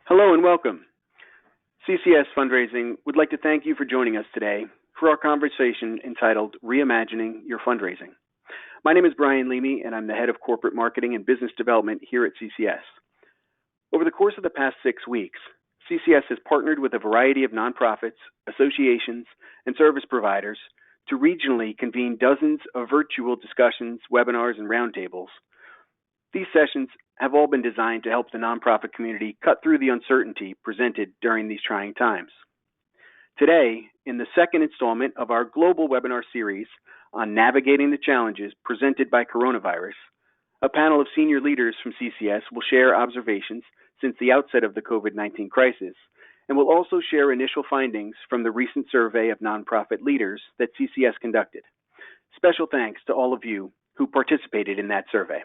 Hello and welcome. CCS Fundraising would like to thank you for joining us today for our conversation entitled Reimagining Your Fundraising. My name is Brian Leamy, and I'm the Head of Corporate Marketing and Business Development here at CCS. Over the course of the past 6 weeks, CCS has partnered with a variety of nonprofits, associations, and service providers to regionally convene dozens of virtual discussions, webinars, and roundtables. These sessions have all been designed to help the nonprofit community cut through the uncertainty presented during these trying times. Today, in the second installment of our global webinar series on navigating the challenges presented by coronavirus, a panel of senior leaders from CCS will share observations since the outset of the COVID-19 crisis, and will also share initial findings from the recent survey of nonprofit leaders that CCS conducted. Special thanks to all of you who participated in that survey.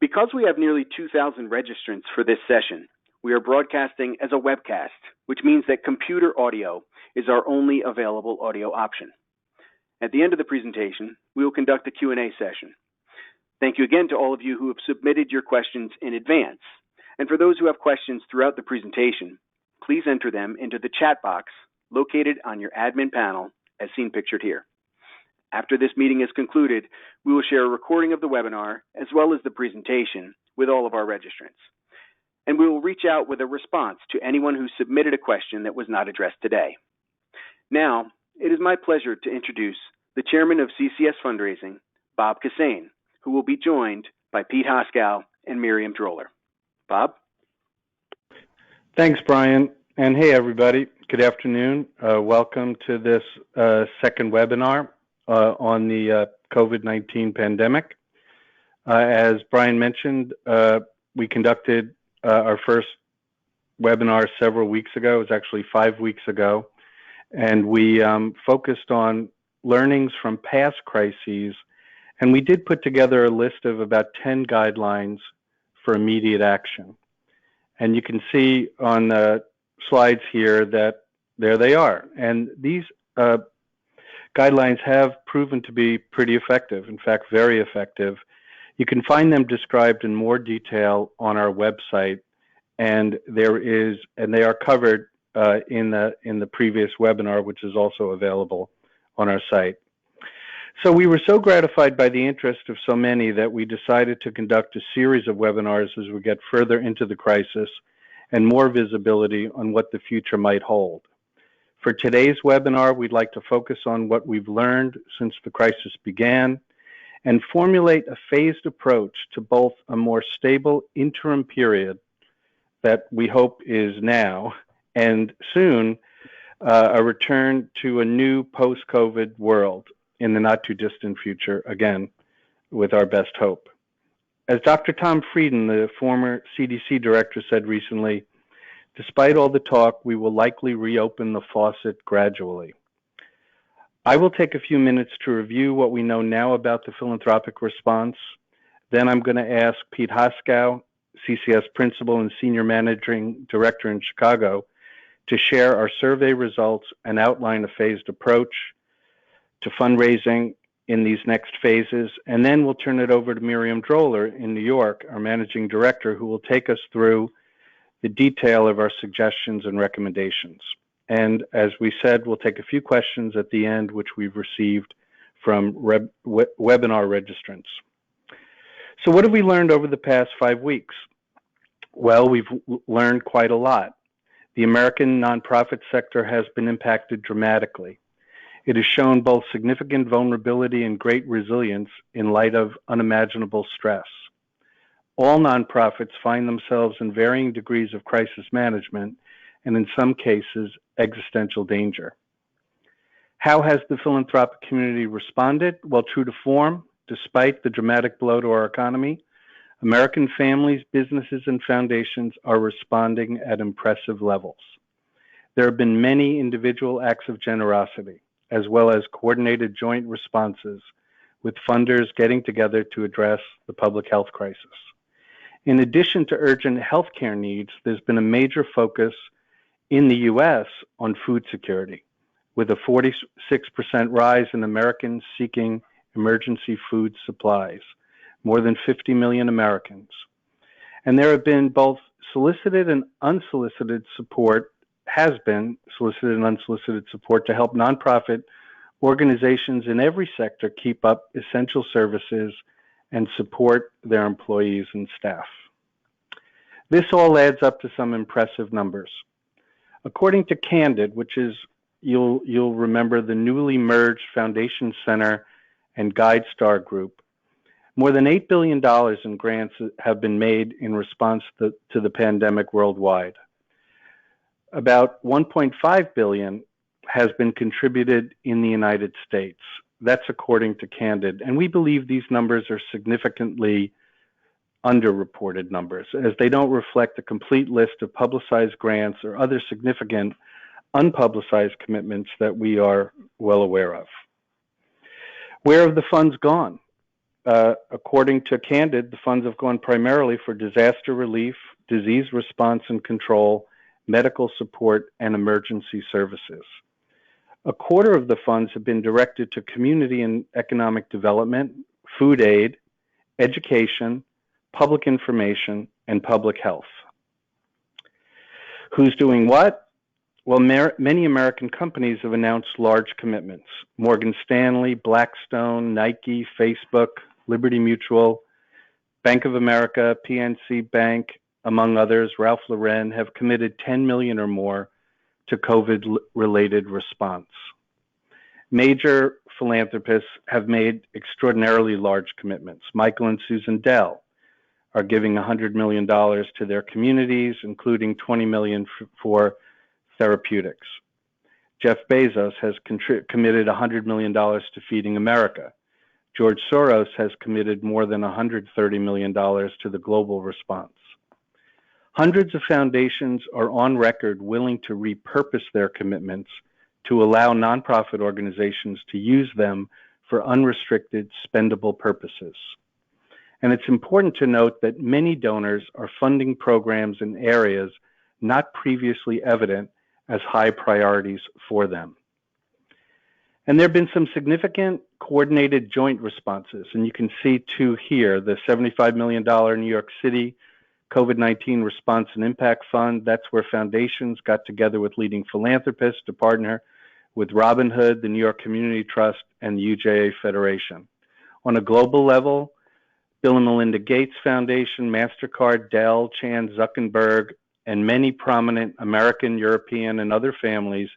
Because we have nearly 2,000 registrants for this session, we are broadcasting as a webcast, which means that computer audio is our only available audio option. At the end of the presentation, we will conduct a Q&A session. Thank you again to all of you who have submitted your questions in advance. And for those who have questions throughout the presentation, please enter them into the chat box located on your admin panel as seen pictured here. After this meeting is concluded, we will share a recording of the webinar as well as the presentation with all of our registrants. And we will reach out with a response to anyone who submitted a question that was not addressed today. Now, it is my pleasure to introduce the chairman of CCS Fundraising, Bob Kassane, who will be joined by Pete Hoskow and Miriam Droller. Bob? Thanks, Brian. And hey, everybody. Good afternoon. Welcome to this second webinar on the COVID-19 pandemic. As Brian mentioned, we conducted our first webinar several weeks ago. It was actually 5 weeks ago. And we focused on learnings from past crises. And we did put together a list of about 10 guidelines for immediate action. And you can see on the slides here that there they are. And these guidelines have proven to be pretty effective, in fact, very effective. You can find them described in more detail on our website, and they are covered in the previous webinar, which is also available on our site. So we were so gratified by the interest of so many that we decided to conduct a series of webinars as we get further into the crisis and more visibility on what the future might hold. For today's webinar, we'd like to focus on what we've learned since the crisis began and formulate a phased approach to both a more stable interim period that we hope is now and soon a return to a new post-COVID world in the not too distant future, again, with our best hope. As Dr. Tom Frieden, the former CDC director, said recently, despite all the talk, we will likely reopen the faucet gradually. I will take a few minutes to review what we know now about the philanthropic response. Then I'm going to ask Pete Hoskow, CCS Principal and Senior Managing Director in Chicago, to share our survey results and outline a phased approach to fundraising in these next phases. And then we'll turn it over to Miriam Droller in New York, our Managing Director, who will take us through the detail of our suggestions and recommendations. And as we said, we'll take a few questions at the end, which we've received from webinar registrants. So what have we learned over the past 5 weeks? Well, we've learned quite a lot. The American nonprofit sector has been impacted dramatically. It has shown both significant vulnerability and great resilience in light of unimaginable stress. All nonprofits find themselves in varying degrees of crisis management and in some cases, existential danger. How has the philanthropic community responded? Well, true to form, despite the dramatic blow to our economy, American families, businesses, and foundations are responding at impressive levels. There have been many individual acts of generosity, as well as coordinated joint responses with funders getting together to address the public health crisis. In addition to urgent healthcare needs, there's been a major focus in the U.S. on food security, with a 46% rise in Americans seeking emergency food supplies, more than 50 million Americans. And there have been both solicited and unsolicited support has been solicited and unsolicited support to help nonprofit organizations in every sector keep up essential services and support their employees and staff. This all adds up to some impressive numbers. According to Candid, which is, you'll remember, the newly merged Foundation Center and GuideStar Group, more than $8 billion in grants have been made in response to the pandemic worldwide. About $1.5 billion has been contributed in the United States. That's according to Candid. And we believe these numbers are significantly underreported numbers, as they don't reflect a complete list of publicized grants or other significant unpublicized commitments that we are well aware of. Where have the funds gone? According to Candid, the funds have gone primarily for disaster relief, disease response and control, medical support, and emergency services. A quarter of the funds have been directed to community and economic development, food aid, education, public information, and public health. Who's doing what? Well, many American companies have announced large commitments. Morgan Stanley, Blackstone, Nike, Facebook, Liberty Mutual, Bank of America, PNC Bank, among others, Ralph Lauren, have committed $10 million or more to COVID-related response. Major philanthropists have made extraordinarily large commitments. Michael and Susan Dell are giving $100 million to their communities, including $20 million for therapeutics. Jeff Bezos has committed $100 million to Feeding America. George Soros has committed more than $130 million to the global response. Hundreds of foundations are on record willing to repurpose their commitments to allow nonprofit organizations to use them for unrestricted, spendable purposes. And it's important to note that many donors are funding programs in areas not previously evident as high priorities for them. And there have been some significant coordinated joint responses, and you can see two here, the $75 million New York City COVID-19 Response and Impact Fund. That's where foundations got together with leading philanthropists to partner with Robin Hood, the New York Community Trust, and the UJA Federation. On a global level, Bill and Melinda Gates Foundation, MasterCard, Dell, Chan Zuckerberg, and many prominent American, European, and other families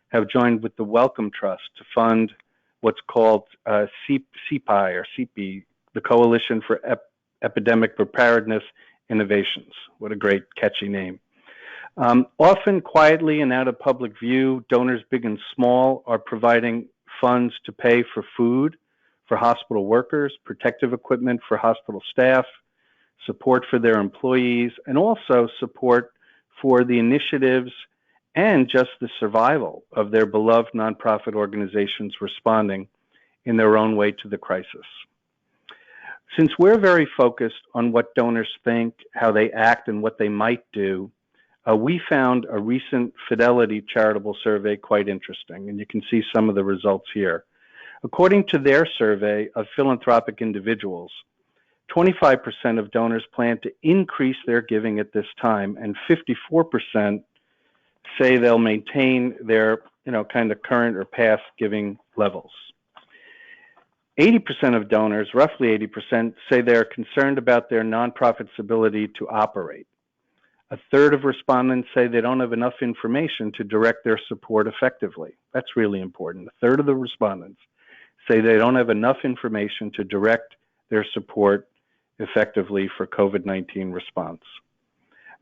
have joined with the Wellcome Trust to fund what's called CPI, the Coalition for Epidemic Preparedness Innovations. What a great, catchy name. Often quietly and out of public view, donors big and small are providing funds to pay for food for hospital workers, protective equipment for hospital staff, support for their employees, and also support for the initiatives and just the survival of their beloved nonprofit organizations responding in their own way to the crisis. Since we're very focused on what donors think, how they act, and what they might do, we found a recent Fidelity charitable survey quite interesting, and you can see some of the results here. According to their survey of philanthropic individuals, 25% of donors plan to increase their giving at this time, and 54% say they'll maintain their, kind of current or past giving levels. 80% of donors, roughly 80%, say they're concerned about their nonprofit's ability to operate. A third of respondents say they don't have enough information to direct their support effectively. That's really important. A third of the respondents say they don't have enough information to direct their support effectively for COVID-19 response.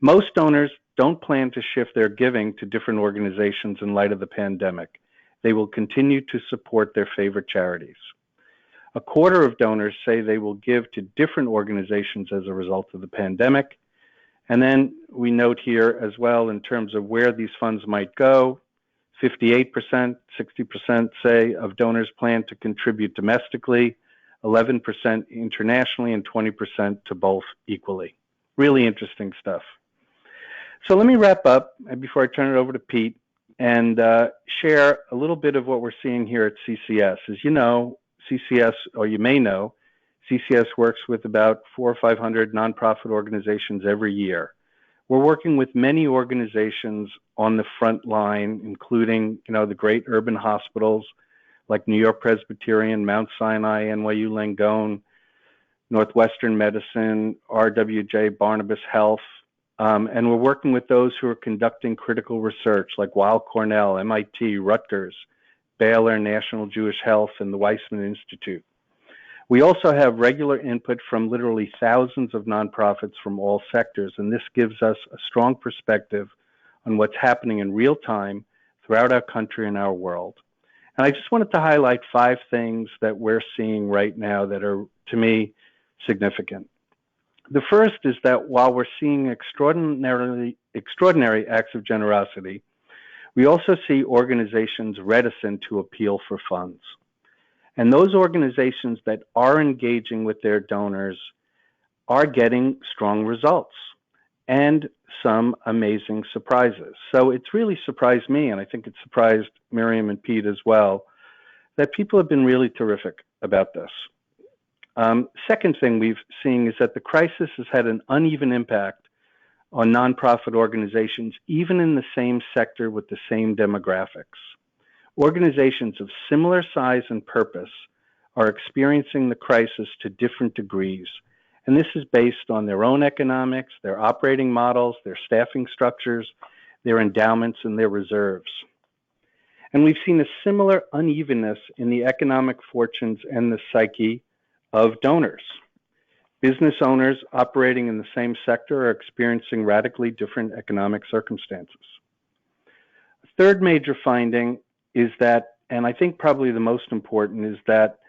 Most donors don't plan to shift their giving to different organizations in light of the pandemic. They will continue to support their favorite charities. A quarter of donors say they will give to different organizations as a result of the pandemic. And then we note here as well, in terms of where these funds might go, 58%, 60% say of donors plan to contribute domestically, 11% internationally, and 20% to both equally. Really interesting stuff. So let me wrap up before I turn it over to Pete and share a little bit of what we're seeing here at CCS. As you know, CCS, or you may know, CCS works with about 400 or 500 nonprofit organizations every year. We're working with many organizations on the front line, including, the great urban hospitals like New York Presbyterian, Mount Sinai, NYU Langone, Northwestern Medicine, RWJ Barnabas Health, and we're working with those who are conducting critical research like Weill Cornell, MIT, Rutgers, Baylor, National Jewish Health, and the Weizmann Institute. We also have regular input from literally thousands of nonprofits from all sectors, and this gives us a strong perspective on what's happening in real time throughout our country and our world. And I just wanted to highlight 5 things that we're seeing right now that are, to me, significant. The first is that while we're seeing extraordinary acts of generosity, we also see organizations reticent to appeal for funds. And those organizations that are engaging with their donors are getting strong results and some amazing surprises. So it's really surprised me, and I think it surprised Miriam and Pete as well, that people have been really terrific about this. Second thing we've seen is that the crisis has had an uneven impact on nonprofit organizations, even in the same sector with the same demographics. Organizations of similar size and purpose are experiencing the crisis to different degrees, and this is based on their own economics, their operating models, their staffing structures, their endowments, and their reserves. And we've seen a similar unevenness in the economic fortunes and the psyche of donors. Business owners operating in the same sector are experiencing radically different economic circumstances. A third major finding is that, and I think probably the most important, is that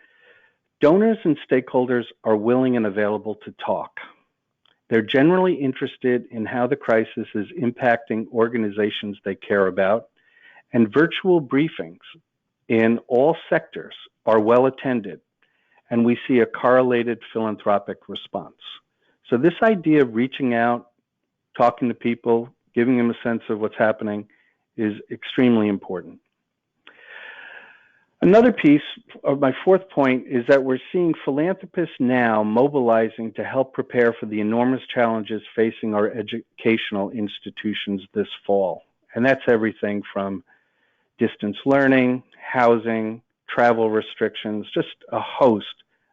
donors and stakeholders are willing and available to talk. They're generally interested in how the crisis is impacting organizations they care about, and virtual briefings in all sectors are well attended, and we see a correlated philanthropic response. So this idea of reaching out, talking to people, giving them a sense of what's happening is extremely important. Another piece of my fourth point is that we're seeing philanthropists now mobilizing to help prepare for the enormous challenges facing our educational institutions this fall. And that's everything from distance learning, housing, travel restrictions, just a host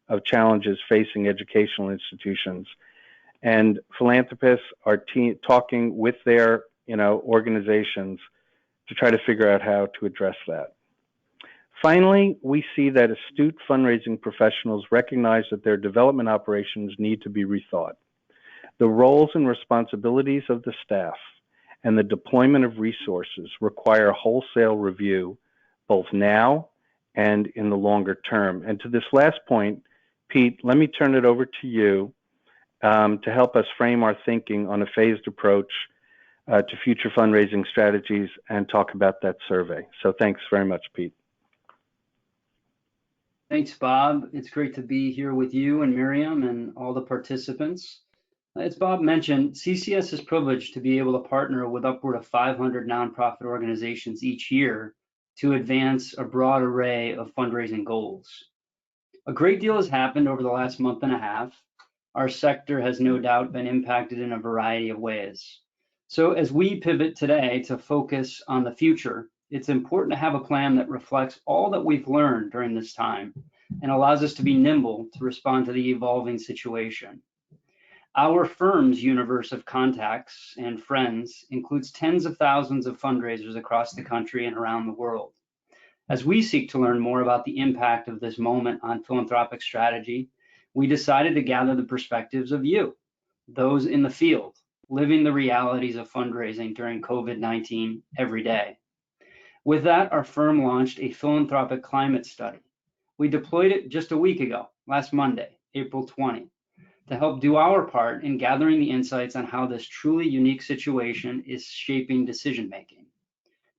of challenges facing educational institutions. And philanthropists are talking with their organizations to try to figure out how to address that. Finally, we see that astute fundraising professionals recognize that their development operations need to be rethought. The roles and responsibilities of the staff and the deployment of resources require wholesale review, both now and in the longer term. And to this last point, Pete, let me turn it over to you to help us frame our thinking on a phased approach to future fundraising strategies and talk about that survey. So thanks very much, Pete. Thanks, Bob. It's great to be here with you and Miriam and all the participants. As Bob mentioned, CCS is privileged to be able to partner with upward of 500 nonprofit organizations each year to advance a broad array of fundraising goals. A great deal has happened over the last month and a half. Our sector has no doubt been impacted in a variety of ways. So as we pivot today to focus on the future, it's important to have a plan that reflects all that we've learned during this time and allows us to be nimble to respond to the evolving situation. Our firm's universe of contacts and friends includes tens of thousands of fundraisers across the country and around the world. As we seek to learn more about the impact of this moment on philanthropic strategy, we decided to gather the perspectives of you, those in the field, living the realities of fundraising during COVID-19 every day. With that, our firm launched a philanthropic climate study. We deployed it just a week ago, last Monday, April 20, to help do our part in gathering the insights on how this truly unique situation is shaping decision-making.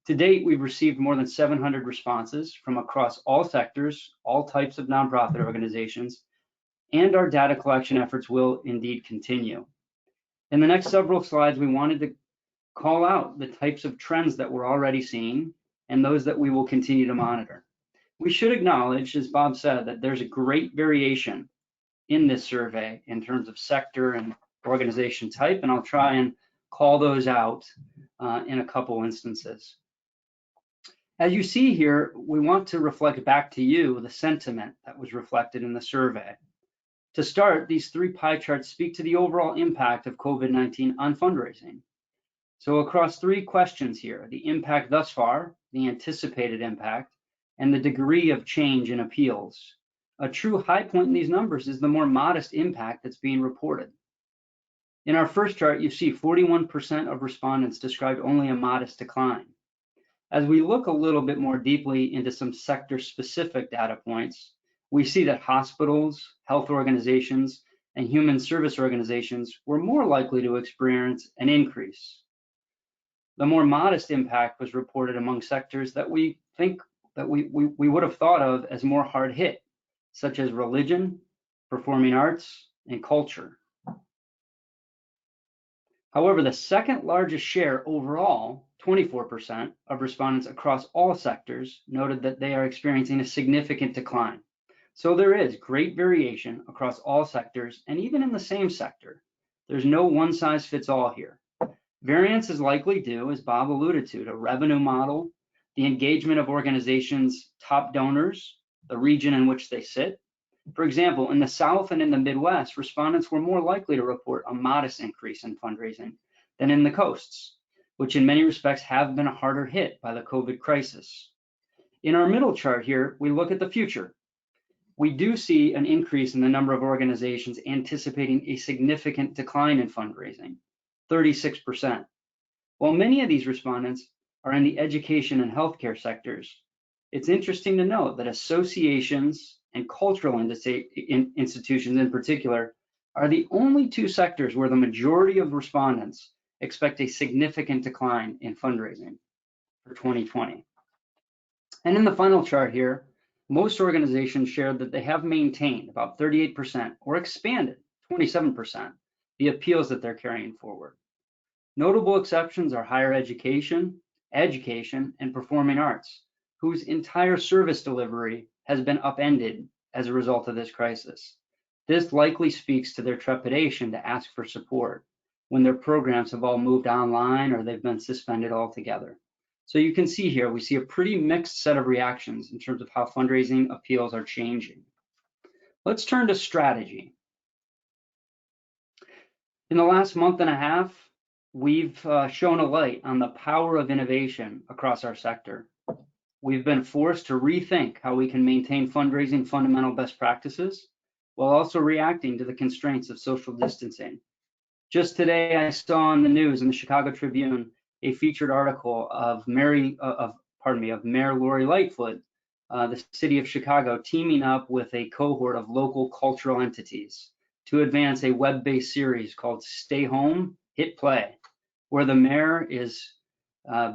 To date, we've received more than 700 responses from across all sectors, all types of nonprofit organizations, and our data collection efforts will indeed continue. In the next several slides, we wanted to call out the types of trends that we're already seeing and those that we will continue to monitor. We should acknowledge, as Bob said, that there's a great variation in this survey in terms of sector and organization type, and I'll try and call those out in a couple instances. As you see here, we want to reflect back to you the sentiment that was reflected in the survey. To start, these 3 pie charts speak to the overall impact of COVID-19 on fundraising. So across 3 questions here, the impact thus far, the anticipated impact, and the degree of change in appeals. A true high point in these numbers is the more modest impact that's being reported. In our first chart, you see 41% of respondents described only a modest decline. As we look a little bit more deeply into some sector-specific data points, we see that hospitals, health organizations, and human service organizations were more likely to experience an increase. The more modest impact was reported among sectors that we think that we would have thought of as more hard hit, such as religion, performing arts, and culture. However, the second largest share overall, 24% of respondents across all sectors, noted that they are experiencing a significant decline. So there is great variation across all sectors and even in the same sector. There's no one size fits all here. Variance is likely due, as Bob alluded to revenue model, the engagement of organizations' top donors, the region in which they sit. For example, in the South and in the Midwest, respondents were more likely to report a modest increase in fundraising than in the coasts, which in many respects have been harder hit by the COVID crisis. In our middle chart here, we look at the future. We do see an increase in the number of organizations anticipating a significant decline in fundraising, 36%. While many of these respondents are in the education and healthcare sectors, it's interesting to note that associations and cultural institutions in particular are the only 2 sectors where the majority of respondents expect a significant decline in fundraising for 2020. And in the final chart here, most organizations shared that they have maintained about 38% or expanded 27% the appeals that they're carrying forward. Notable exceptions are higher education, and performing arts, whose entire service delivery has been upended as a result of this crisis. This likely speaks to their trepidation to ask for support when their programs have all moved online or they've been suspended altogether. So you can see here, we see a pretty mixed set of reactions in terms of how fundraising appeals are changing. Let's turn to strategy. In the last month and a half, we've shown a light on the power of innovation across our sector. We've been forced to rethink how we can maintain fundraising fundamental best practices while also reacting to the constraints of social distancing. Just today, I saw on the news in the Chicago Tribune a featured article of Mayor Lori Lightfoot, the city of Chicago, teaming up with a cohort of local cultural entities to advance a web-based series called Stay Home, Hit Play, where the mayor is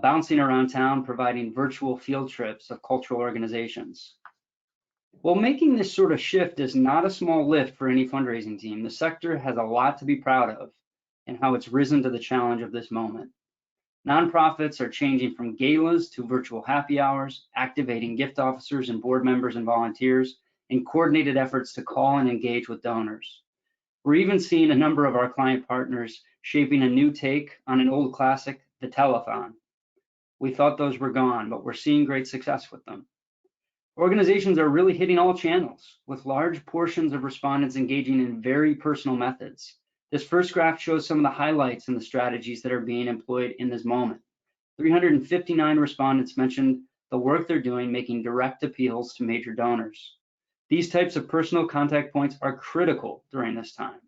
bouncing around town providing virtual field trips of cultural organizations. While making this sort of shift is not a small lift for any fundraising team, the sector has a lot to be proud of in how it's risen to the challenge of this moment. Nonprofits are changing from galas to virtual happy hours, activating gift officers and board members and volunteers, and coordinated efforts to call and engage with donors. We're even seeing a number of our client partners shaping a new take on an old classic, the telethon. We thought those were gone, but we're seeing great success with them. Organizations are really hitting all channels, with large portions of respondents engaging in very personal methods. This first graph shows some of the highlights in the strategies that are being employed in this moment. 359 respondents mentioned the work they're doing making direct appeals to major donors. These types of personal contact points are critical during this time.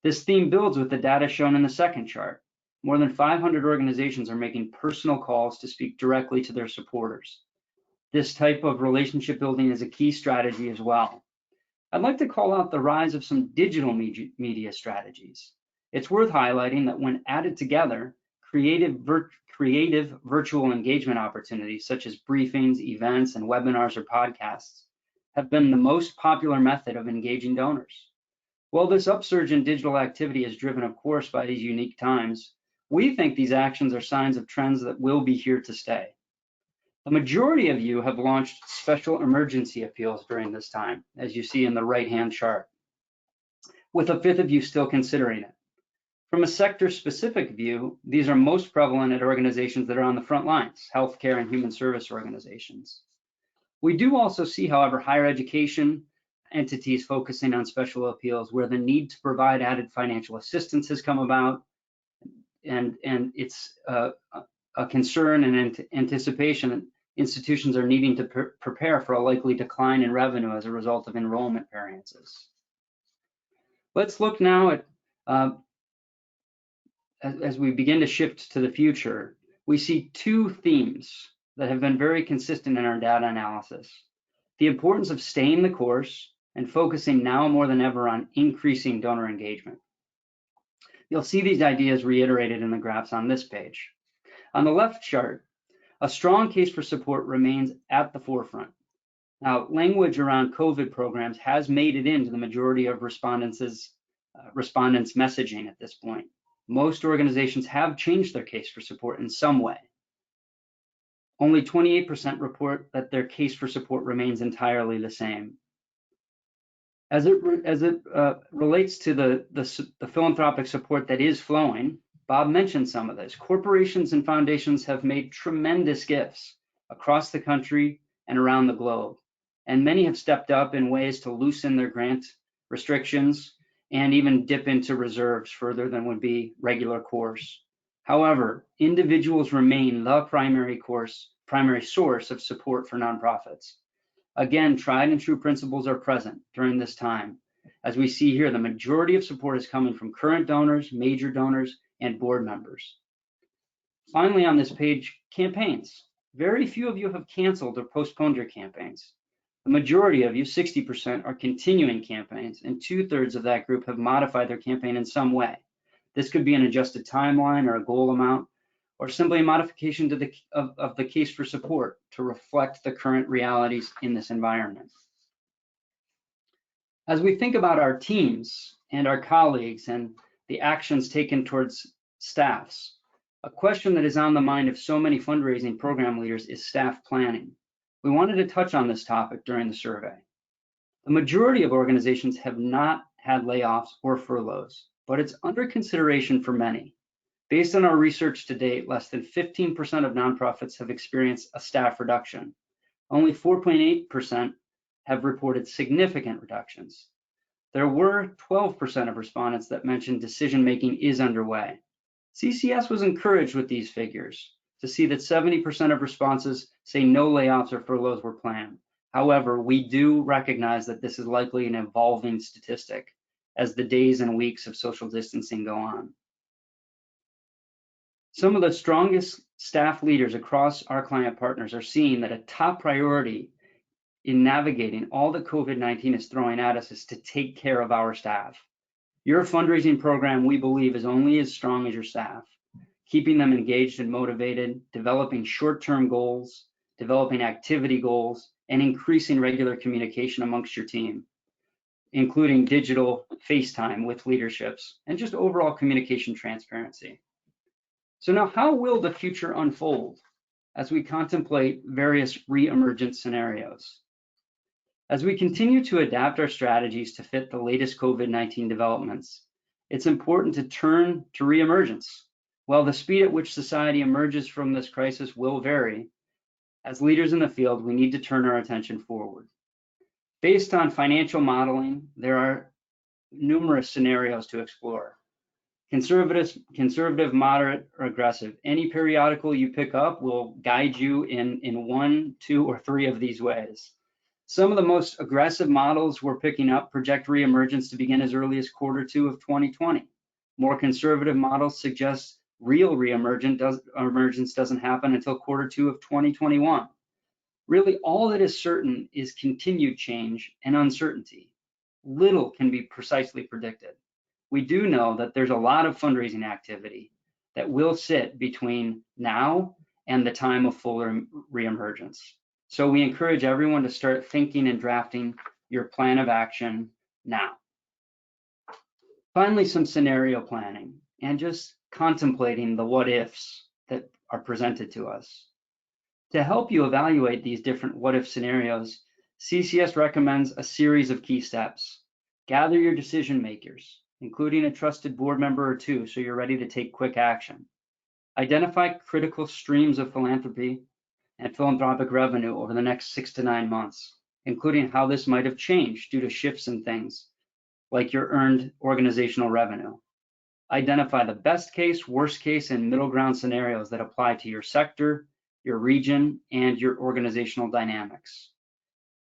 This theme builds with the data shown in the second chart. More than 500 organizations are making personal calls to speak directly to their supporters. This type of relationship building is a key strategy as well. I'd like to call out the rise of some digital media strategies. It's worth highlighting that when added together, creative virtual engagement opportunities such as briefings, events, and webinars or podcasts have been the most popular method of engaging donors. While this upsurge in digital activity is driven, of course, by these unique times, we think these actions are signs of trends that will be here to stay. The majority of you have launched special emergency appeals during this time, as you see in the right-hand chart, with a fifth of you still considering it. From a sector-specific view, these are most prevalent at organizations that are on the front lines, healthcare and human service organizations. We do also see, however, higher education entities focusing on special appeals where the need to provide added financial assistance has come about, and it's a concern and anticipation that institutions are needing to prepare for a likely decline in revenue as a result of enrollment variances. Let's look now at as we begin to shift to the future, we see two themes that have been very consistent in our data analysis. The importance of staying the course and focusing now more than ever on increasing donor engagement. You'll see these ideas reiterated in the graphs on this page. On the left chart, a strong case for support remains at the forefront. Now, language around COVID programs has made it into the majority of respondents' messaging at this point. Most organizations have changed their case for support in some way. Only 28% report that their case for support remains entirely the same. As it relates to the philanthropic support that is flowing, Bob mentioned some of this. Corporations and foundations have made tremendous gifts across the country and around the globe, and many have stepped up in ways to loosen their grant restrictions and even dip into reserves further than would be regular course. However, individuals remain the primary source of support for nonprofits. Again, tried and true principles are present during this time. As we see here, the majority of support is coming from current donors, major donors, and board members. Finally, on this page, campaigns. Very few of you have canceled or postponed your campaigns. The majority of you, 60%, are continuing campaigns, and 2/3 of that group have modified their campaign in some way. This could be an adjusted timeline or a goal amount, or simply a modification to of the case for support to reflect the current realities in this environment. As we think about our teams and our colleagues and the actions taken towards staffs, a question that is on the mind of so many fundraising program leaders is staff planning. We wanted to touch on this topic during the survey. The majority of organizations have not had layoffs or furloughs, but it's under consideration for many. Based on our research to date, less than 15% of nonprofits have experienced a staff reduction. Only 4.8% have reported significant reductions. There were 12% of respondents that mentioned decision-making is underway. CCS was encouraged with these figures to see that 70% of responses say no layoffs or furloughs were planned. However, we do recognize that this is likely an evolving statistic as the days and weeks of social distancing go on. Some of the strongest staff leaders across our client partners are seeing that a top priority in navigating all that COVID-19 is throwing at us is to take care of our staff. Your fundraising program, we believe, is only as strong as your staff. Keeping them engaged and motivated, developing short-term goals, developing activity goals, and increasing regular communication amongst your team, including digital FaceTime with leaderships, and just overall communication transparency. So now, how will the future unfold as we contemplate various re-emergence scenarios? As we continue to adapt our strategies to fit the latest COVID-19 developments, it's important to turn to re-emergence. While the speed at which society emerges from this crisis will vary, as leaders in the field, we need to turn our attention forward. Based on financial modeling, there are numerous scenarios to explore. Conservative, moderate, or aggressive. Any periodical you pick up will guide you in 1, 2, or 3 of these ways. Some of the most aggressive models we're picking up project reemergence to begin as early as Q2 of 2020. More conservative models suggest real emergence doesn't happen until Q2 of 2021. Really, all that is certain is continued change and uncertainty. Little can be precisely predicted. We do know that there's a lot of fundraising activity that will sit between now and the time of full reemergence. So we encourage everyone to start thinking and drafting your plan of action now. Finally, some scenario planning and just contemplating the what ifs that are presented to us. To help you evaluate these different what if scenarios, CCS recommends a series of key steps. Gather your decision makers, including a trusted board member or two so you're ready to take quick action. Identify critical streams of philanthropy and philanthropic revenue over the next 6 to 9 months, including how this might have changed due to shifts in things like your earned organizational revenue. Identify the best case, worst case, and middle ground scenarios that apply to your sector, your region, and your organizational dynamics.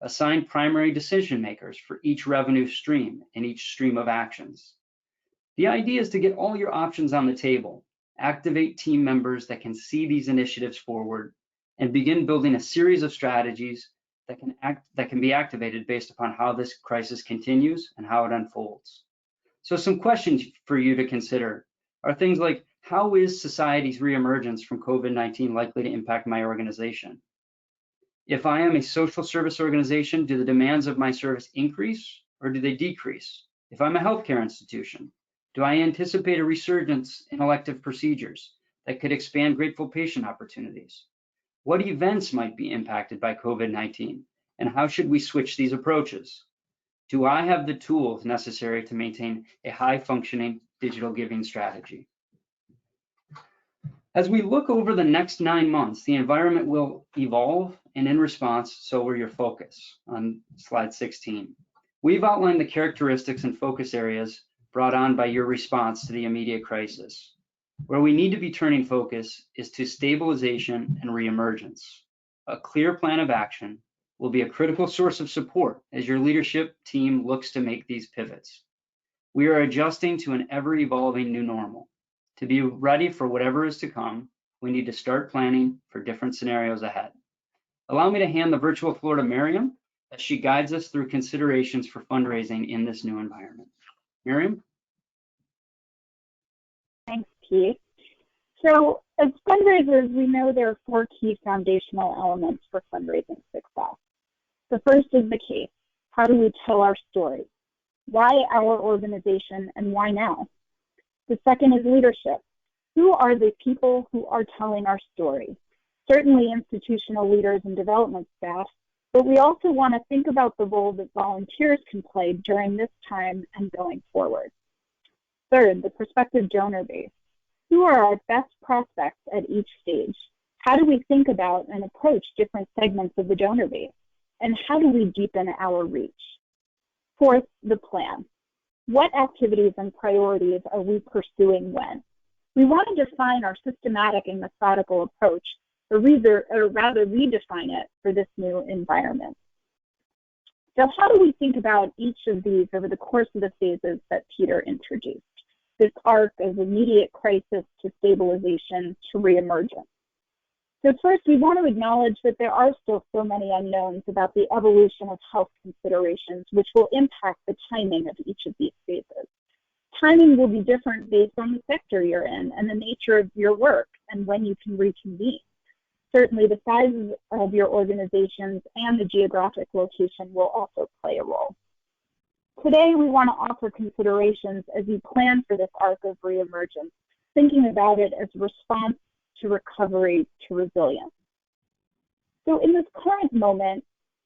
Assign primary decision makers for each revenue stream and each stream of actions. The idea is to get all your options on the table, activate team members that can see these initiatives forward, and begin building a series of strategies that can be activated based upon how this crisis continues and how it unfolds. So some questions for you to consider are things like, how is society's reemergence from COVID-19 likely to impact my organization? If I am a social service organization, do the demands of my service increase or do they decrease? If I'm a healthcare institution, do I anticipate a resurgence in elective procedures that could expand grateful patient opportunities? What events might be impacted by COVID-19 and how should we switch these approaches? Do I have the tools necessary to maintain a high-functioning digital giving strategy? As we look over the next 9 months, the environment will evolve, and in response, so will your focus on slide 16. We've outlined the characteristics and focus areas brought on by your response to the immediate crisis. Where we need to be turning focus is to stabilization and reemergence. A clear plan of action will be a critical source of support as your leadership team looks to make these pivots. We are adjusting to an ever-evolving new normal. To be ready for whatever is to come, we need to start planning for different scenarios ahead. Allow me to hand the virtual floor to Miriam as she guides us through considerations for fundraising in this new environment. Miriam? Thanks, Pete. So as fundraisers, we know there are 4 key foundational elements for fundraising success. The first is the case. How do we tell our story? Why our organization and why now? The second is leadership. Who are the people who are telling our story? Certainly institutional leaders and development staff, but we also want to think about the role that volunteers can play during this time and going forward. Third, the prospective donor base. Who are our best prospects at each stage? How do we think about and approach different segments of the donor base? And how do we deepen our reach? Fourth, the plan. What activities and priorities are we pursuing when? We want to define our systematic and methodical approach, or rather redefine it for this new environment. So how do we think about each of these over the course of the phases that Peter introduced? This arc of immediate crisis to stabilization to reemergence. So first, we want to acknowledge that there are still so many unknowns about the evolution of health considerations, which will impact the timing of each of these phases. Timing will be different based on the sector you're in and the nature of your work and when you can reconvene. Certainly, the size of your organizations and the geographic location will also play a role. Today, we want to offer considerations as you plan for this arc of reemergence, thinking about it as response to recovery to resilience. So in this current moment,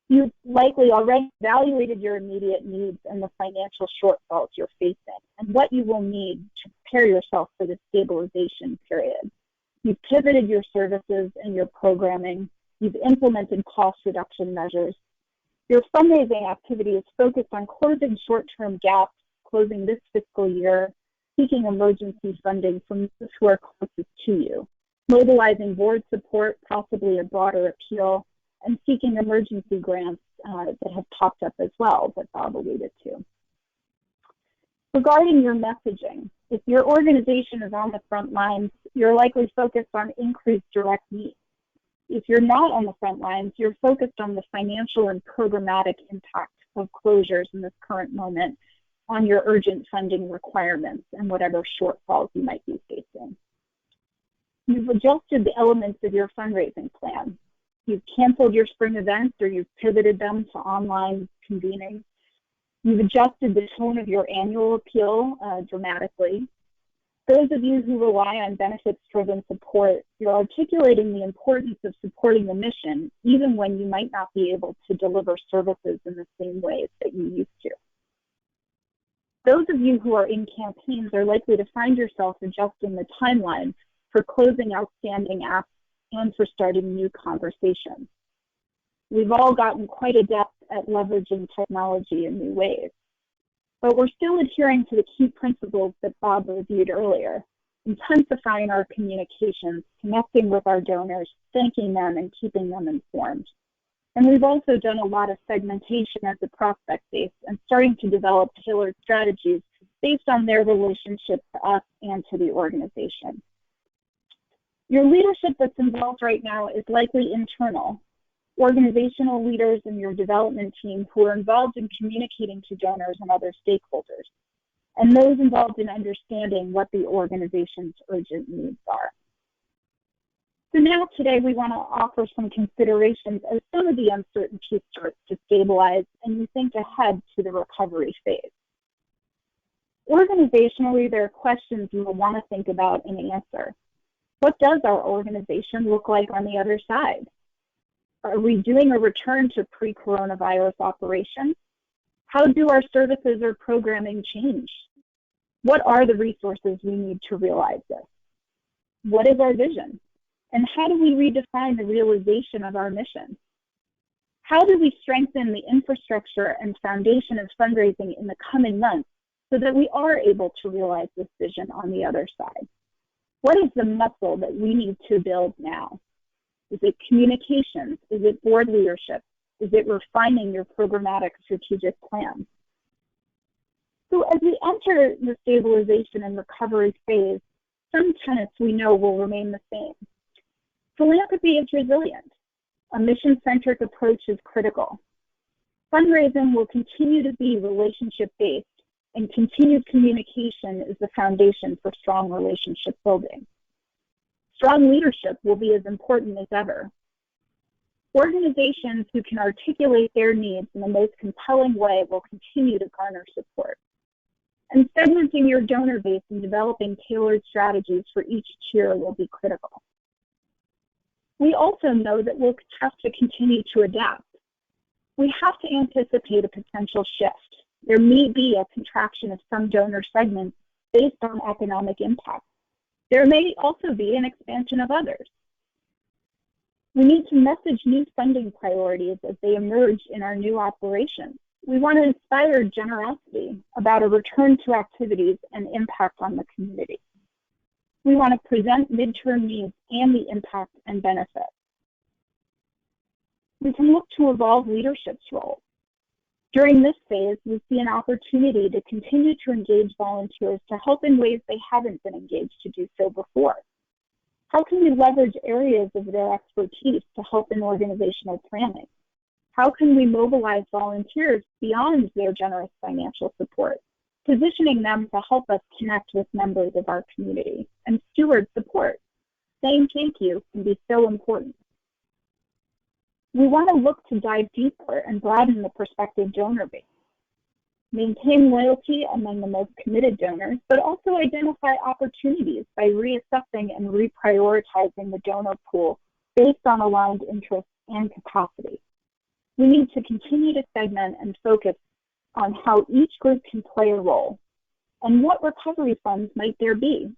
you've likely already evaluated your immediate needs and the financial shortfalls you're facing and what you will need to prepare yourself for the stabilization period. You've pivoted your services and your programming. You've implemented cost reduction measures. Your fundraising activity is focused on closing short-term gaps, closing this fiscal year, seeking emergency funding from those who are closest to you, mobilizing board support, possibly a broader appeal, and seeking emergency grants that have popped up as well that Bob alluded to. Regarding your messaging, if your organization is on the front lines, you're likely focused on increased direct needs. If you're not on the front lines, you're focused on the financial and programmatic impact of closures in this current moment on your urgent funding requirements and whatever shortfalls you might be facing. You've adjusted the elements of your fundraising plan. You've canceled your spring events or you've pivoted them to online convening. You've adjusted the tone of your annual appeal dramatically. Those of you who rely on benefits-driven support, you're articulating the importance of supporting the mission, even when you might not be able to deliver services in the same ways that you used to. Those of you who are in campaigns are likely to find yourself adjusting the timeline for closing outstanding asks and for starting new conversations. We've all gotten quite adept at leveraging technology in new ways, but we're still adhering to the key principles that Bob reviewed earlier, intensifying our communications, connecting with our donors, thanking them, and keeping them informed. And we've also done a lot of segmentation at the prospect base and starting to develop tailored strategies based on their relationship to us and to the organization. Your leadership that's involved right now is likely internal. Organizational leaders in your development team who are involved in communicating to donors and other stakeholders, and those involved in understanding what the organization's urgent needs are. So now today we want to offer some considerations as some of the uncertainty starts to stabilize and you think ahead to the recovery phase. Organizationally, there are questions you will want to think about and answer. What does our organization look like on the other side? Are we doing a return to pre-coronavirus operations? How do our services or programming change? What are the resources we need to realize this? What is our vision? And how do we redefine the realization of our mission? How do we strengthen the infrastructure and foundation of fundraising in the coming months so that we are able to realize this vision on the other side? What is the muscle that we need to build now? Is it communications? Is it board leadership? Is it refining your programmatic strategic plan? So as we enter the stabilization and recovery phase, some tenets we know will remain the same. Philanthropy is resilient. A mission-centric approach is critical. Fundraising will continue to be relationship-based, and continued communication is the foundation for strong relationship building. Strong leadership will be as important as ever. Organizations who can articulate their needs in the most compelling way will continue to garner support. And segmenting your donor base and developing tailored strategies for each tier will be critical. We also know that we'll have to continue to adapt. We have to anticipate a potential shift. There may be a contraction of some donor segments based on economic impact. There may also be an expansion of others. We need to message new funding priorities as they emerge in our new operations. We want to inspire generosity about a return to activities and impact on the community. We want to present midterm needs and the impact and benefit. We can look to evolve leadership's role. During this phase, we see an opportunity to continue to engage volunteers to help in ways they haven't been engaged to do so before. How can we leverage areas of their expertise to help in organizational planning? How can we mobilize volunteers beyond their generous financial support, positioning them to help us connect with members of our community and steward support? Saying thank you can be so important. We want to look to dive deeper and broaden the prospective donor base. Maintain loyalty among the most committed donors, but also identify opportunities by reassessing and reprioritizing the donor pool based on aligned interests and capacity. We need to continue to segment and focus on how each group can play a role and what recovery funds might there be.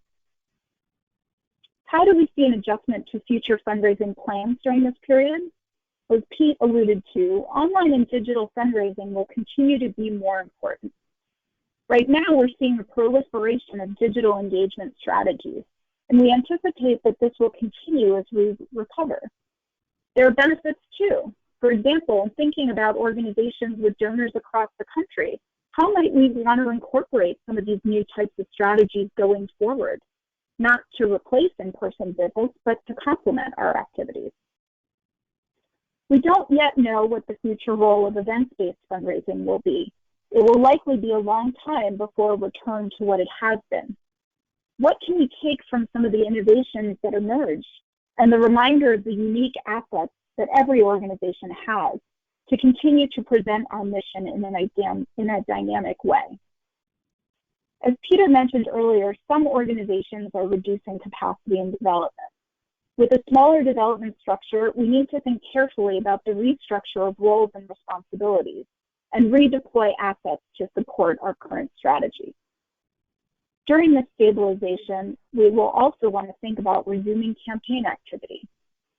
How do we see an adjustment to future fundraising plans during this period? As Pete alluded to, online and digital fundraising will continue to be more important. Right now, we're seeing a proliferation of digital engagement strategies, and we anticipate that this will continue as we recover. There are benefits too. For example, thinking about organizations with donors across the country, how might we want to incorporate some of these new types of strategies going forward, not to replace in-person visits, but to complement our activities? We don't yet know what the future role of events-based fundraising will be. It will likely be a long time before a return to what it has been. What can we take from some of the innovations that emerged and the reminder of the unique assets that every organization has to continue to present our mission in a dynamic way? As Peter mentioned earlier, some organizations are reducing capacity and development. With a smaller development structure, we need to think carefully about the restructure of roles and responsibilities. and redeploy assets to support our current strategy. During this stabilization, we will also want to think about resuming campaign activity,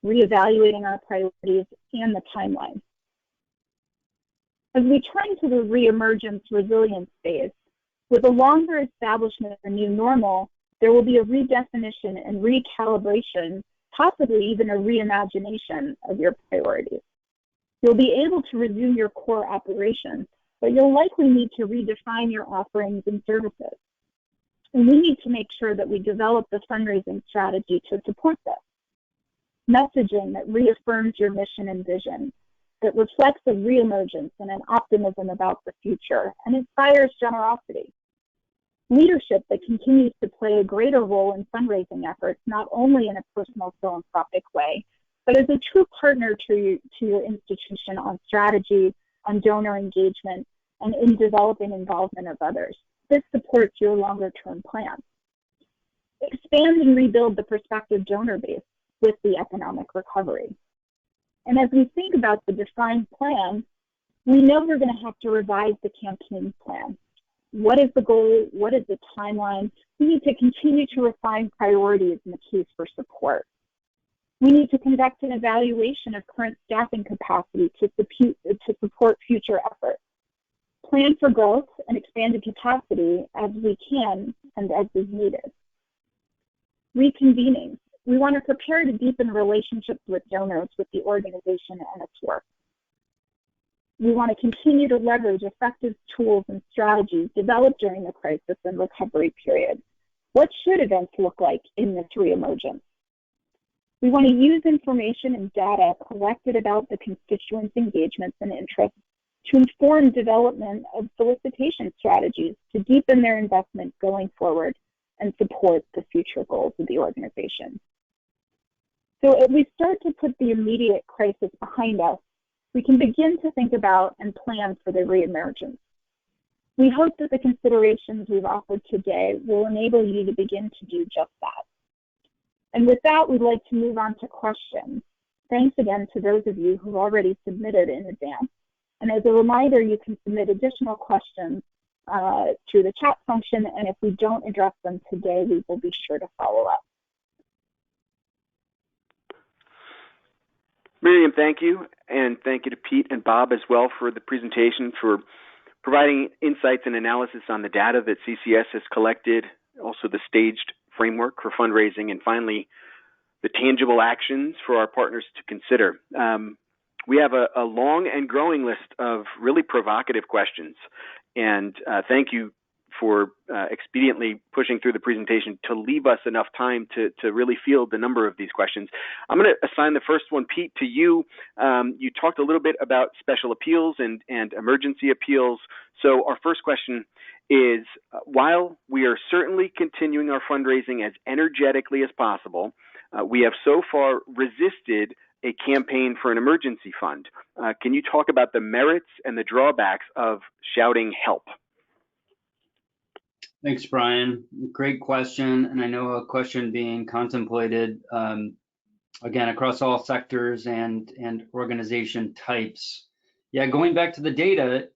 reevaluating our priorities and the timeline. As we turn to the reemergence resilience phase, with a longer establishment of a new normal, there will be a redefinition and recalibration, possibly even a reimagination of your priorities. You'll be able to resume your core operations, but you'll likely need to redefine your offerings and services. And we need to make sure that we develop the fundraising strategy to support this. Messaging that reaffirms your mission and vision, that reflects a reemergence and an optimism about the future, and inspires generosity. Leadership that continues to play a greater role in fundraising efforts, not only in a personal philanthropic way, but as a true partner to your institution on strategy, on donor engagement, and in developing involvement of others. This supports your longer-term plan. Expand and rebuild the prospective donor base with the economic recovery. And as we think about the defined plan, we know we're going to have to revise the campaign plan. What is the goal? What is the timeline? We need to continue to refine priorities in the case for support. We need to conduct an evaluation of current staffing capacity to support future efforts. Plan for growth and expanded capacity as we can and as is needed. Reconvening. We want to prepare to deepen relationships with donors with the organization and its work. We want to continue to leverage effective tools and strategies developed during the crisis and recovery period. What should events look like in this reemergence? We want to use information and data collected about the constituents' engagements and interests to inform development of solicitation strategies to deepen their investment going forward and support the future goals of the organization. So as we start to put the immediate crisis behind us, we can begin to think about and plan for the reemergence. We hope that the considerations we've offered today will enable you to begin to do just that. And with that, we'd like to move on to questions. Thanks again to those of you who've already submitted in advance. And as a reminder, you can submit additional questions through the chat function, and if we don't address them today, we will be sure to follow up. Miriam, thank you, and thank you to Pete and Bob as well for the presentation, for providing insights and analysis on the data that CCS has collected, also the staged framework for fundraising, and finally, the tangible actions for our partners to consider. We have a long and growing list of really provocative questions, and thank you for expediently pushing through the presentation to leave us enough time to really field the number of these questions. I'm going to assign the first one, Pete, to you. You talked a little bit about special appeals and emergency appeals. So our first question is, while we are certainly continuing our fundraising as energetically as possible, we have so far resisted a campaign for an emergency fund. Can you talk about the merits and the drawbacks of shouting help? Thanks, Brian. Great question, and I know a question being contemplated, again, across all sectors and organization types. Yeah, going back to the data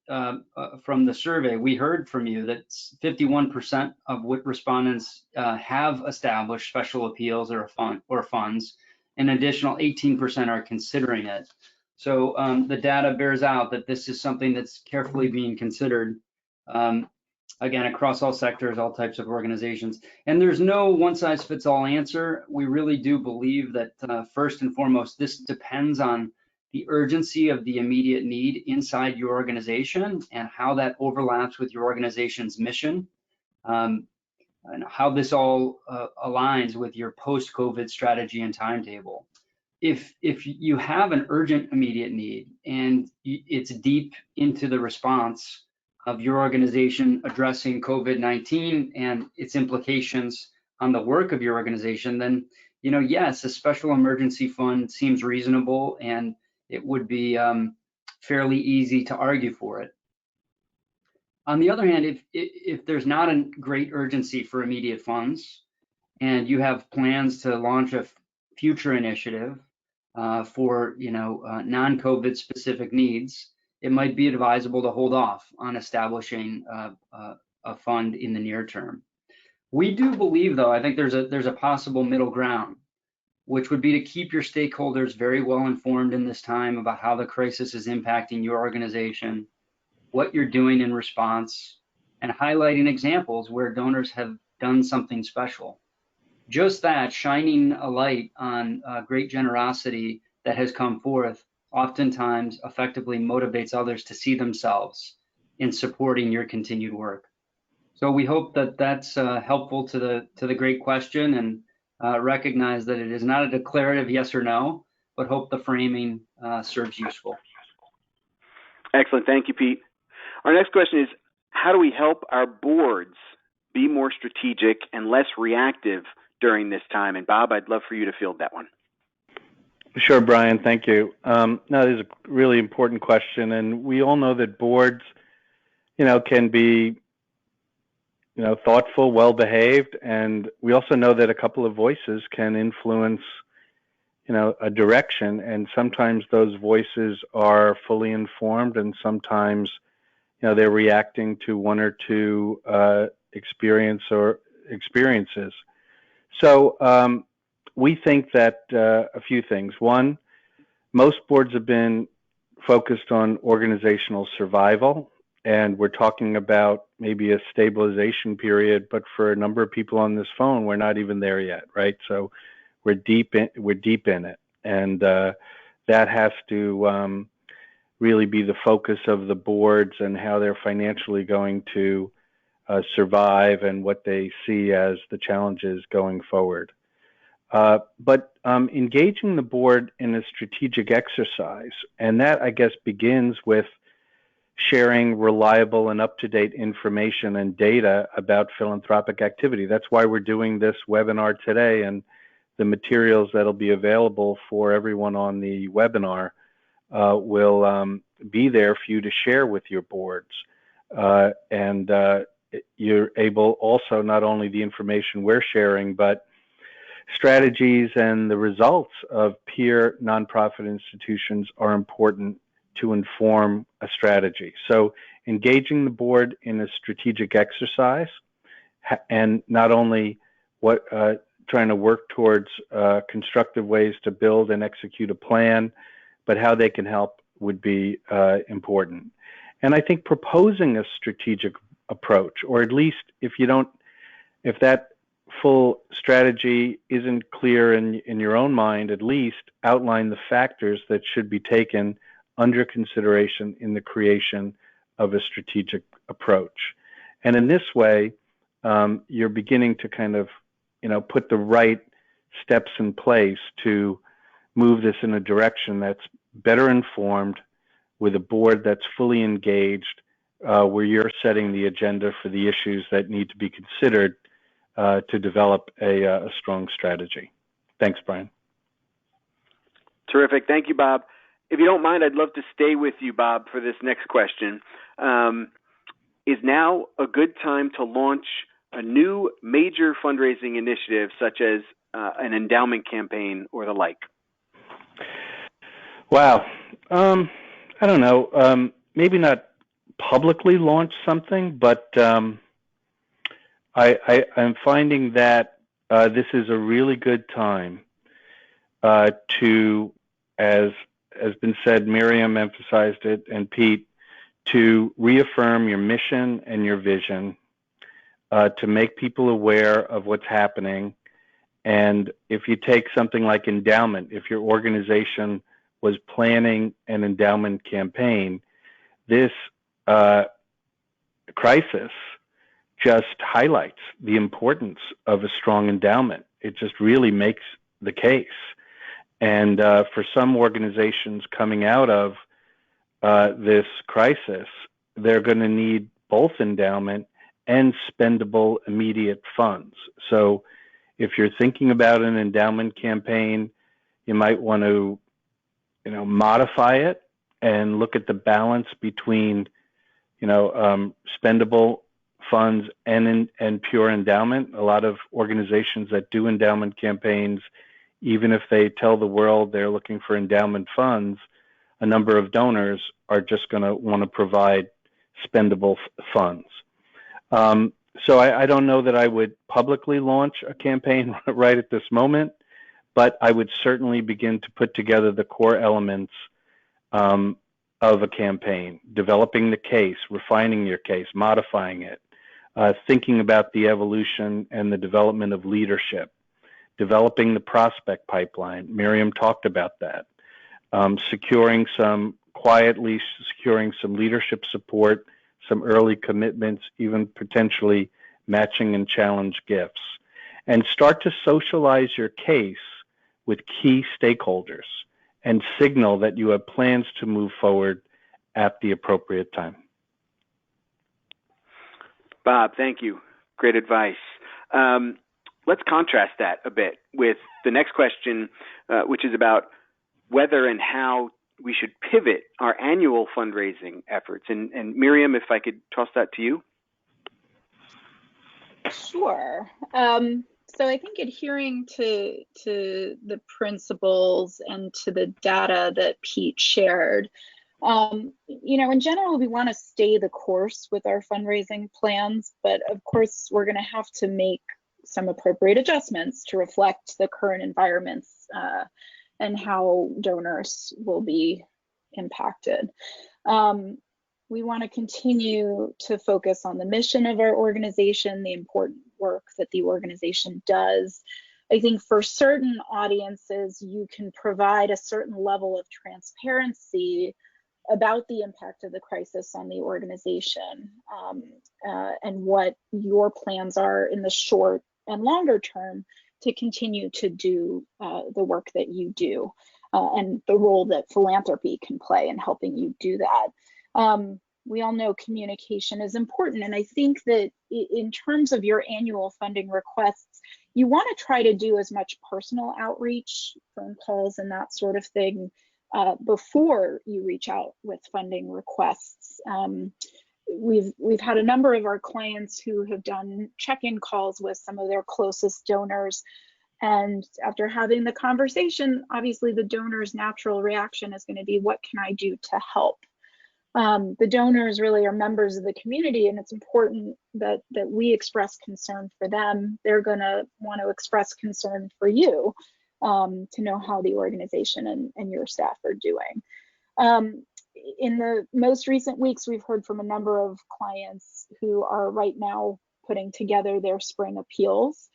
from the survey, we heard from you that 51% of respondents have established special appeals or funds. An additional 18% are considering it. So the data bears out that this is something that's carefully being considered, again, across all sectors, all types of organizations. And there's no one-size-fits-all answer. We really do believe that first and foremost, this depends on the urgency of the immediate need inside your organization and how that overlaps with your organization's mission. And how this all aligns with your post-COVID strategy and timetable. If you have an urgent immediate need and it's deep into the response of your organization addressing COVID-19 and its implications on the work of your organization, then yes, a special emergency fund seems reasonable, and it would be fairly easy to argue for it. On the other hand, if there's not a great urgency for immediate funds and you have plans to launch a future initiative for non-COVID specific needs, it might be advisable to hold off on establishing a fund in the near term. We do believe, though, I think there's a possible middle ground, which would be to keep your stakeholders very well informed in this time about how the crisis is impacting your organization, what you're doing in response, and highlighting examples where donors have done something special. Just that, shining a light on great generosity that has come forth, oftentimes effectively motivates others to see themselves in supporting your continued work. So we hope that that's helpful to the great question, and recognize that it is not a declarative yes or no, but hope the framing serves useful. Excellent. Thank you, Pete. Our next question is, how do we help our boards be more strategic and less reactive during this time? And Bob, I'd love for you to field that one. Sure, Brian. Thank you. No, this is a really important question, and we all know that boards, can be, thoughtful, well-behaved, and we also know that a couple of voices can influence, a direction, and sometimes those voices are fully informed, and sometimes, they're reacting to one or two experiences. So we think that a few things. One, most boards have been focused on organizational survival, and we're talking about maybe a stabilization period, but for a number of people on this phone, we're not even there yet, right? So we're deep in it, and that has to really be the focus of the boards and how they're financially going to survive and what they see as the challenges going forward. But engaging the board in a strategic exercise, and that, I guess, begins with sharing reliable and up-to-date information and data about philanthropic activity. That's why we're doing this webinar today, and the materials that'll be available for everyone on the webinar will be there for you to share with your boards. And you're able also, not only the information we're sharing, but strategies and the results of peer nonprofit institutions are important to inform a strategy. So engaging the board in a strategic exercise, and not only trying to work towards constructive ways to build and execute a plan, but how they can help would be important. And I think proposing a strategic approach, or at least if that full strategy isn't clear in your own mind, at least outline the factors that should be taken under consideration in the creation of a strategic approach. And in this way, you're beginning to kind of, put the right steps in place to move this in a direction that's better informed, with a board that's fully engaged, where you're setting the agenda for the issues that need to be considered to develop a strong strategy. Thanks, Brian. Terrific. Thank you, Bob. If you don't mind, I'd love to stay with you, Bob, for this next question. Is now a good time to launch a new major fundraising initiative, such as an endowment campaign or the like? Wow. I don't know. Maybe not publicly launch something, but I'm finding that this is a really good time to, as has been said, Miriam emphasized it, and Pete, to reaffirm your mission and your vision, to make people aware of what's happening. And if you take something like endowment, if your organization was planning an endowment campaign, this crisis just highlights the importance of a strong endowment. It just really makes the case. And for some organizations coming out of this crisis, they're going to need both endowment and spendable immediate funds. So if you're thinking about an endowment campaign, you might want to, modify it and look at the balance between, spendable funds and pure endowment. A lot of organizations that do endowment campaigns, even if they tell the world they're looking for endowment funds, a number of donors are just going to want to provide spendable funds. So I don't know that I would publicly launch a campaign right at this moment, but I would certainly begin to put together the core elements of a campaign, developing the case, refining your case, modifying it, thinking about the evolution and the development of leadership, developing the prospect pipeline. Miriam talked about that. Quietly securing some leadership support, some early commitments, even potentially matching and challenge gifts, and start to socialize your case with key stakeholders and signal that you have plans to move forward at the appropriate time. Bob, thank you. Great advice. Let's contrast that a bit with the next question, which is about whether and how we should pivot our annual fundraising efforts. And Miriam, if I could toss that to you. Sure. So I think adhering to the principles and to the data that Pete shared, in general, we want to stay the course with our fundraising plans, but of course, we're going to have to make some appropriate adjustments to reflect the current environments and how donors will be impacted. We want to continue to focus on the mission of our organization, the important work that the organization does. I think for certain audiences, you can provide a certain level of transparency about the impact of the crisis on the organization and what your plans are in the short and longer term to continue to do the work that you do and the role that philanthropy can play in helping you do that. We all know communication is important, and I think that in terms of your annual funding requests, you want to try to do as much personal outreach, phone calls and that sort of thing before you reach out with funding requests. We've had a number of our clients who have done check-in calls with some of their closest donors, and after having the conversation, obviously the donor's natural reaction is going to be, what can I do to help? The donors really are members of the community, and it's important that we express concern for them. They're going to want to express concern for you to know how the organization and your staff are doing. In the most recent weeks, we've heard from a number of clients who are right now putting together their spring appeals.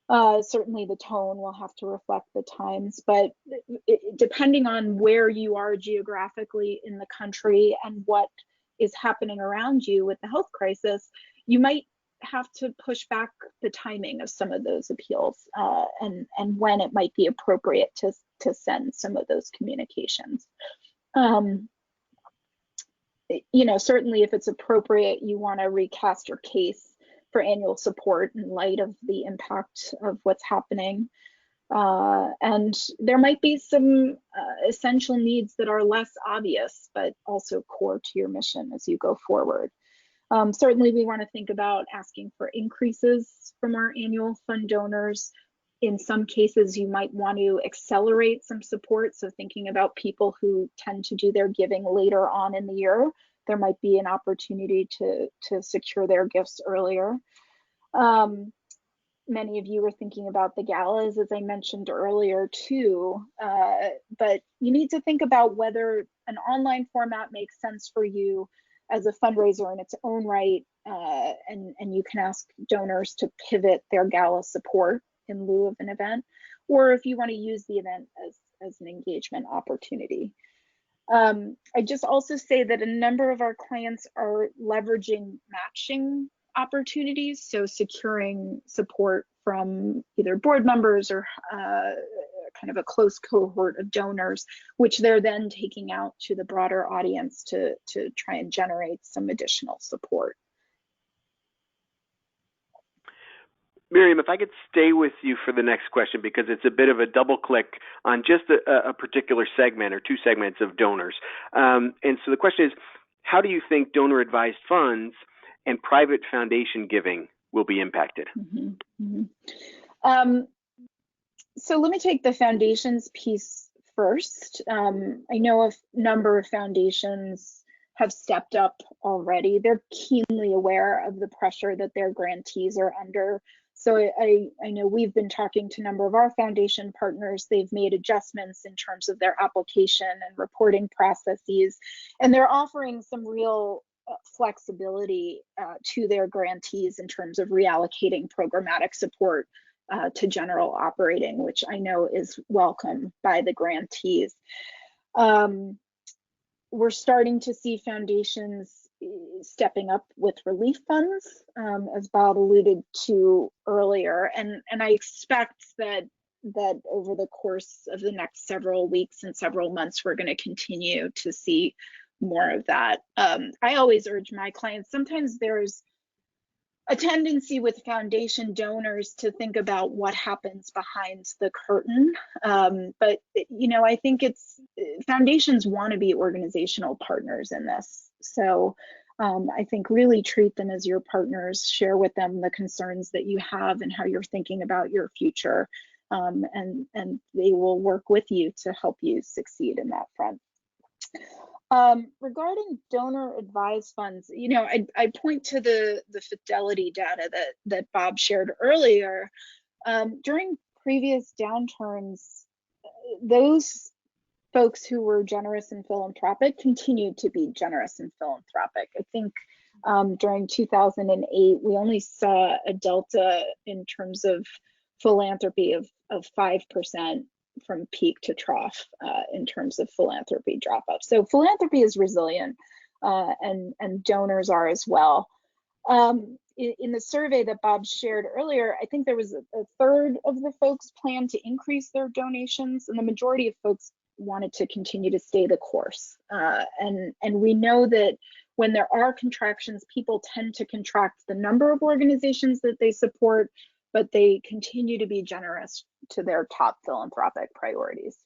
Certainly the tone will have to reflect the times, but depending on where you are geographically in the country and what is happening around you with the health crisis, you might have to push back the timing of some of those appeals and when it might be appropriate to send some of those communications. Certainly if it's appropriate, you want to recast your case for annual support in light of the impact of what's happening. And there might be some essential needs that are less obvious, but also core to your mission as you go forward. Certainly, we want to think about asking for increases from our annual fund donors. In some cases, you might want to accelerate some support. So thinking about people who tend to do their giving later on in the year, there might be an opportunity to secure their gifts earlier. Many of you are thinking about the galas, as I mentioned earlier, too. But you need to think about whether an online format makes sense for you as a fundraiser in its own right, and you can ask donors to pivot their gala support in lieu of an event, or if you want to use the event as an engagement opportunity. I just also say that a number of our clients are leveraging matching opportunities, so securing support from either board members or kind of a close cohort of donors, which they're then taking out to the broader audience to try and generate some additional support. Miriam, if I could stay with you for the next question, because it's a bit of a double click on just a particular segment or two segments of donors. And so the question is, how do you think donor advised funds and private foundation giving will be impacted? So let me take the foundations piece first. I know a number of foundations have stepped up already. They're keenly aware of the pressure that their grantees are under. So I know we've been talking to a number of our foundation partners. They've made adjustments in terms of their application and reporting processes, and they're offering some real flexibility to their grantees in terms of reallocating programmatic support to general operating, which I know is welcome by the grantees. We're starting to see foundations stepping up with relief funds, as Bob alluded to earlier, and I expect that over the course of the next several weeks and several months, we're going to continue to see more of that. I always urge my clients, sometimes there's a tendency with foundation donors to think about what happens behind the curtain. But, you know, I think foundations want to be organizational partners in this. So I think really treat them as your partners, share with them the concerns that you have and how you're thinking about your future. And they will work with you to help you succeed in that front. Regarding donor advised funds, you know, I point to the fidelity data that Bob shared earlier. During previous downturns, those folks who were generous and philanthropic continued to be generous and philanthropic. I think during 2008, we only saw a delta in terms of philanthropy of 5%. From peak to trough in terms of philanthropy drop off. So philanthropy is resilient and donors are as well. In the survey that Bob shared earlier, I think there was a third of the folks planned to increase their donations, and the majority of folks wanted to continue to stay the course. And we know that when there are contractions, people tend to contract the number of organizations that they support, but they continue to be generous to their top philanthropic priorities.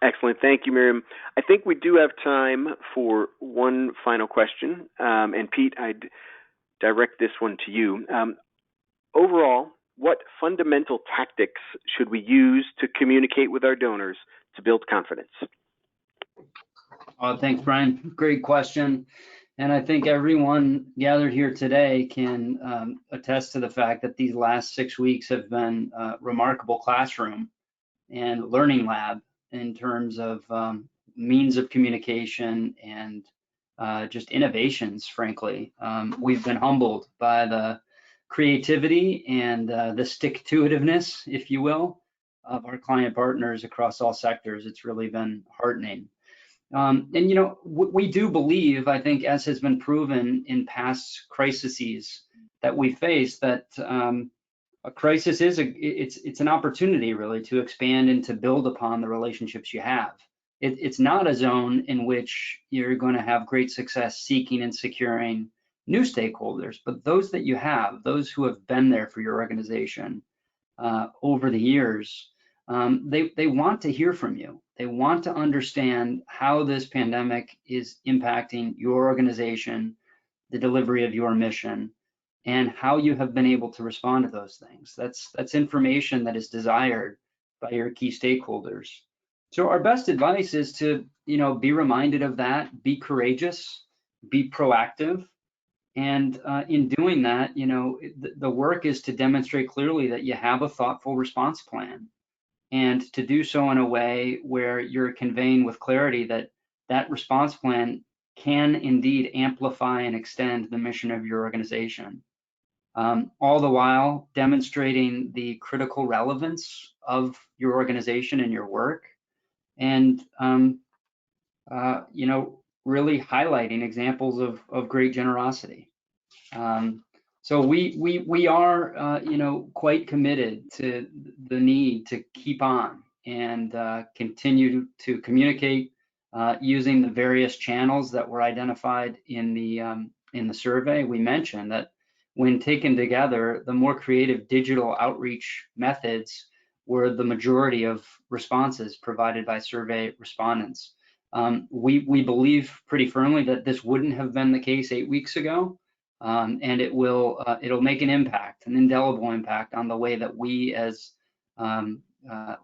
Excellent. Thank you, Miriam. I think we do have time for one final question. And Pete, I'd direct this one to you. Overall, what fundamental tactics should we use to communicate with our donors to build confidence? Thanks, Brian. Great question. And I think everyone gathered here today can attest to the fact that these last 6 weeks have been a remarkable classroom and learning lab in terms of means of communication and just innovations, frankly. We've been humbled by the creativity and the stick-to-itiveness, if you will, of our client partners across all sectors. It's really been heartening. And, you know, we do believe, I think, as has been proven in past crises that we face, that a crisis is it's an opportunity really to expand and to build upon the relationships you have. It's not a zone in which you're going to have great success seeking and securing new stakeholders, but those that you have, those who have been there for your organization over the years, they want to hear from you. They want to understand how this pandemic is impacting your organization, the delivery of your mission, and how you have been able to respond to those things. That's information that is desired by your key stakeholders. So our best advice is to, you know, be reminded of that, be courageous, be proactive. And in doing that, you know, the work is to demonstrate clearly that you have a thoughtful response plan, and to do so in a way where you're conveying with clarity that that response plan can indeed amplify and extend the mission of your organization. All the while demonstrating the critical relevance of your organization and your work, and you know, really highlighting examples of great generosity. So we are, you know, quite committed to the need to keep on and continue to communicate using the various channels that were identified in the survey. We mentioned that when taken together, the more creative digital outreach methods were the majority of responses provided by survey respondents. We believe pretty firmly that this wouldn't have been the case 8 weeks ago. And it'll make an impact, an indelible impact on the way that we as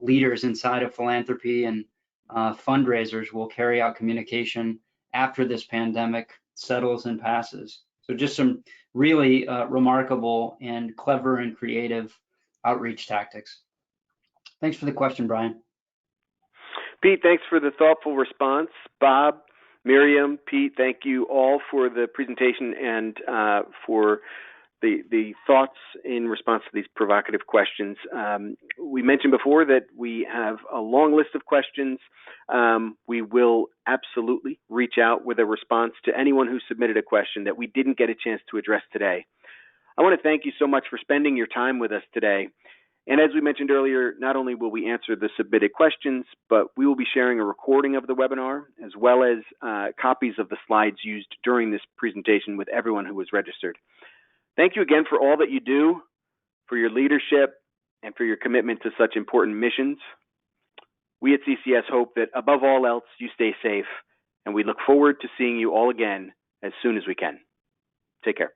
leaders inside of philanthropy and fundraisers will carry out communication after this pandemic settles and passes. So just some really remarkable and clever and creative outreach tactics. Thanks for the question, Brian. Pete, thanks for the thoughtful response. Bob, Miriam, Pete, thank you all for the presentation and for the thoughts in response to these provocative questions. We mentioned before that we have a long list of questions. We will absolutely reach out with a response to anyone who submitted a question that we didn't get a chance to address today. I want to thank you so much for spending your time with us today. And as we mentioned earlier, not only will we answer the submitted questions, but we will be sharing a recording of the webinar as well as copies of the slides used during this presentation with everyone who was registered. Thank you again for all that you do, for your leadership, and for your commitment to such important missions. We at CCS hope that above all else, you stay safe, and we look forward to seeing you all again as soon as we can. Take care.